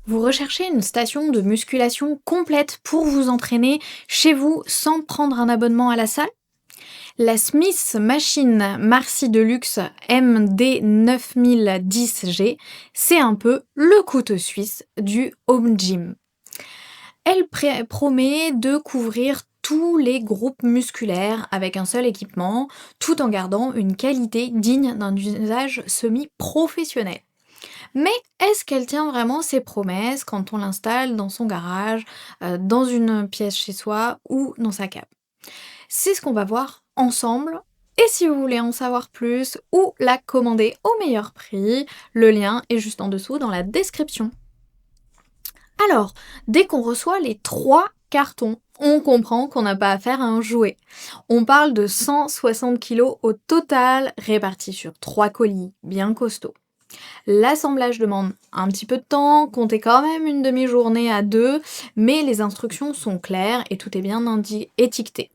Vous recherchez une station de musculation complète pour vous entraîner chez vous sans prendre un abonnement à la salle? La Smith Machine Marcy Deluxe MD 9010G, c'est un peu le couteau suisse du home gym. Elle promet de couvrir tous les groupes musculaires avec un seul équipement, tout en gardant une qualité digne d'un usage semi-professionnel. Mais est-ce qu'elle tient vraiment ses promesses quand on l'installe dans son garage, dans une pièce chez soi ou dans sa cave? C'est ce qu'on va voir ensemble. Et si vous voulez en savoir plus ou la commander au meilleur prix, le lien est juste en dessous dans la description. Alors, dès qu'on reçoit les 3 cartons, on comprend qu'on n'a pas affaire à un jouet. On parle de 160 kilos au total, répartis sur 3 colis bien costauds. L'assemblage demande un petit peu de temps, comptez quand même une demi-journée à deux, mais les instructions sont claires et tout est bien étiqueté.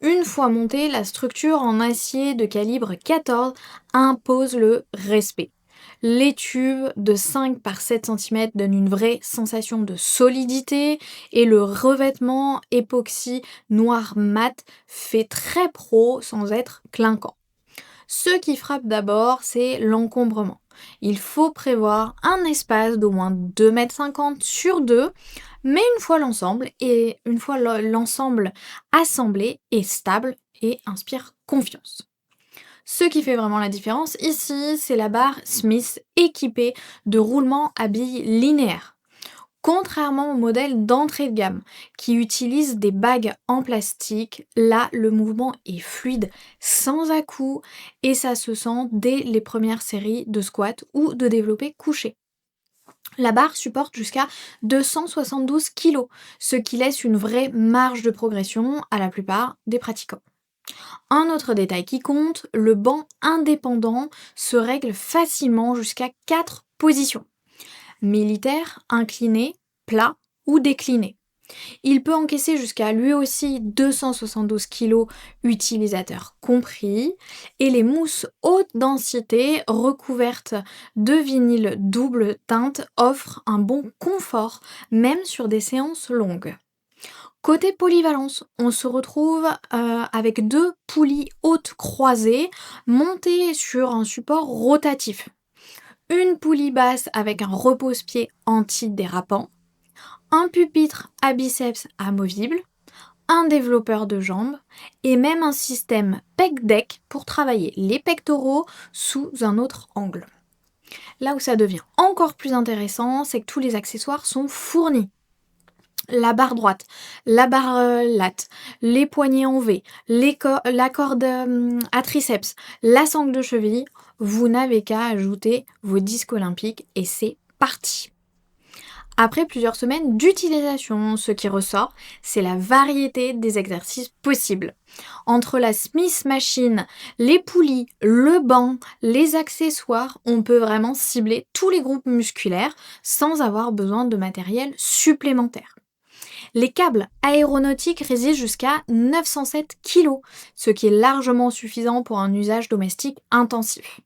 Une fois montée, la structure en acier de calibre 14 impose le respect. Les tubes de 5 par 7 cm donnent une vraie sensation de solidité et le revêtement époxy noir mat fait très pro sans être clinquant. Ce qui frappe d'abord, c'est l'encombrement. Il faut prévoir un espace d'au moins 2,50 m sur 2, mais une fois l'ensemble assemblé est stable et inspire confiance. Ce qui fait vraiment la différence ici, c'est la barre Smith équipée de roulements à billes linéaires. Contrairement au modèle d'entrée de gamme qui utilise des bagues en plastique, là le mouvement est fluide, sans à-coups et ça se sent dès les premières séries de squats ou de développé couché. La barre supporte jusqu'à 272 kg, ce qui laisse une vraie marge de progression à la plupart des pratiquants. Un autre détail qui compte, le banc indépendant se règle facilement jusqu'à 4 positions. Militaire, incliné, plat ou décliné. Il peut encaisser jusqu'à lui aussi 272 kg utilisateurs compris et les mousses haute densité recouvertes de vinyle double teinte offrent un bon confort même sur des séances longues. Côté polyvalence, on se retrouve avec deux poulies hautes croisées montées sur un support rotatif. Une poulie basse avec un repose-pied antidérapant, un pupitre à biceps amovible, un développeur de jambes et même un système pec deck pour travailler les pectoraux sous un autre angle. Là où ça devient encore plus intéressant, c'est que tous les accessoires sont fournis. La barre droite, la barre latte, les poignets en V, la corde à triceps, la sangle de cheville, vous n'avez qu'à ajouter vos disques olympiques et c'est parti. Après plusieurs semaines d'utilisation, ce qui ressort, c'est la variété des exercices possibles. Entre la Smith Machine, les poulies, le banc, les accessoires, on peut vraiment cibler tous les groupes musculaires sans avoir besoin de matériel supplémentaire. Les câbles aéronautiques résistent jusqu'à 907 kg, ce qui est largement suffisant pour un usage domestique intensif.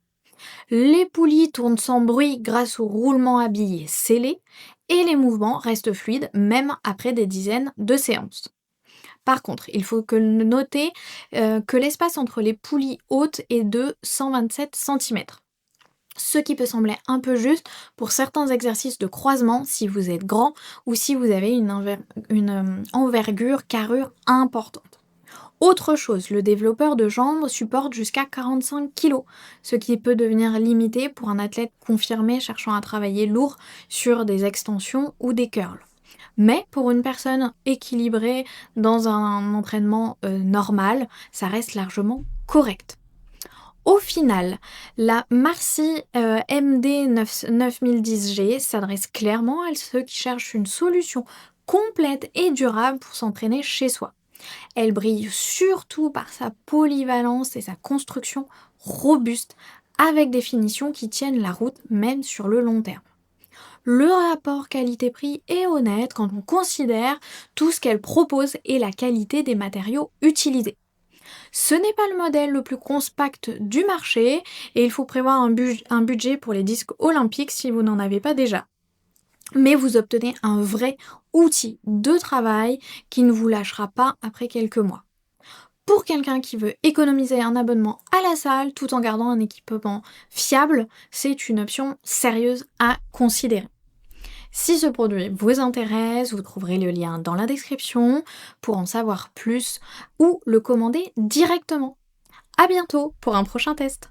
Les poulies tournent sans bruit grâce au roulement à billes scellé et les mouvements restent fluides même après des dizaines de séances. Par contre, il faut noter que l'espace entre les poulies hautes est de 127 cm. Ce qui peut sembler un peu juste pour certains exercices de croisement si vous êtes grand ou si vous avez une envergure, carrure importante. Autre chose, le développeur de jambes supporte jusqu'à 45 kg, ce qui peut devenir limité pour un athlète confirmé cherchant à travailler lourd sur des extensions ou des curls. Mais pour une personne équilibrée dans un entraînement normal, ça reste largement correct. Au final, la Marcy MD 9010G s'adresse clairement à ceux qui cherchent une solution complète et durable pour s'entraîner chez soi. Elle brille surtout par sa polyvalence et sa construction robuste avec des finitions qui tiennent la route même sur le long terme. Le rapport qualité-prix est honnête quand on considère tout ce qu'elle propose et la qualité des matériaux utilisés. Ce n'est pas le modèle le plus compact du marché et il faut prévoir un budget pour les disques olympiques si vous n'en avez pas déjà. mais vous obtenez un vrai outil de travail qui ne vous lâchera pas après quelques mois. Pour quelqu'un qui veut économiser un abonnement à la salle tout en gardant un équipement fiable, c'est une option sérieuse à considérer. Si ce produit vous intéresse, vous trouverez le lien dans la description pour en savoir plus ou le commander directement. À bientôt pour un prochain test.